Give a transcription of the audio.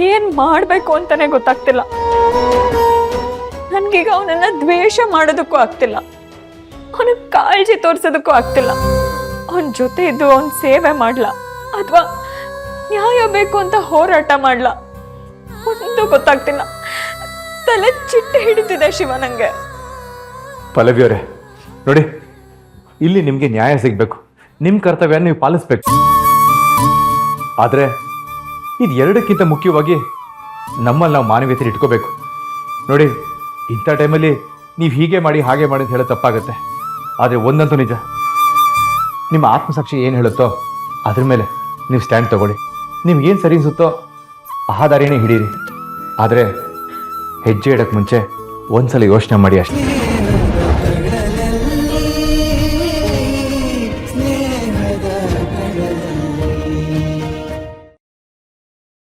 ಏನ್ ಮಾಡ್ಬೇಕು ಅಂತಾನೆ ಗೊತ್ತಾಗ್ತಿಲ್ಲ. ನನ್ಗೀಗ ಅವನನ್ನ ದ್ವೇಷ ಮಾಡೋದಕ್ಕೂ ಆಗ್ತಿಲ್ಲ, ಅವನಿಗೆ ಕಾಳಜಿ ತೋರ್ಸೋದಕ್ಕೂ ಆಗ್ತಿಲ್ಲ. ಅವನ ಜೊತೆ ಇದ್ದು ಅವನ್ ಸೇವೆ ಮಾಡ್ಲಾ ಅಥವಾ ನ್ಯಾಯ ಬೇಕು ಅಂತ ಹೋರಾಟ ಮಾಡ್ಲಾ ಒಂದು ಗೊತ್ತಾಗ್ತಿಲ್ಲ. ತಲೆ ಚಿಟ್ಟೆ ಹಿಡಿತಿದೆ ಶಿವ ನಂಗೆ. ಪಲ್ಲವಿಯವರೇ ನೋಡಿ, ಇಲ್ಲಿ ನಿಮಗೆ ನ್ಯಾಯ ಸಿಗಬೇಕು, ನಿಮ್ಮ ಕರ್ತವ್ಯ ನೀವು ಪಾಲಿಸ್ಬೇಕು. ಆದರೆ ಇದು ಎರಡಕ್ಕಿಂತ ಮುಖ್ಯವಾಗಿ ನಮ್ಮಲ್ಲಿ ನಾವು ಮಾನವೀಯತೆ ಇಟ್ಕೋಬೇಕು. ನೋಡಿ, ಇಂಥ ಟೈಮಲ್ಲಿ ನೀವು ಹೀಗೆ ಮಾಡಿ ಹಾಗೆ ಮಾಡಿ ಅಂತ ಹೇಳೋದು ತಪ್ಪಾಗುತ್ತೆ. ಆದರೆ ಒಂದಂತೂ ನಿಜ, ನಿಮ್ಮ ಆತ್ಮಸಾಕ್ಷಿ ಏನು ಹೇಳುತ್ತೋ ಅದ್ರ ಮೇಲೆ ನೀವು ಸ್ಟ್ಯಾಂಡ್ ತಗೊಳ್ಳಿ. ನಿಮ್ಗೇನು ಸರಿ ಅನಿಸುತ್ತೋ ಆ ದಾರಿನೇ ಹಿಡೀರಿ. ಆದರೆ ಹೆಜ್ಜೆ ಇಡೋಕ್ಕೆ ಮುಂಚೆ ಒಂದ್ಸಲ ಯೋಚನೆ ಮಾಡಿ ಅಷ್ಟೇ.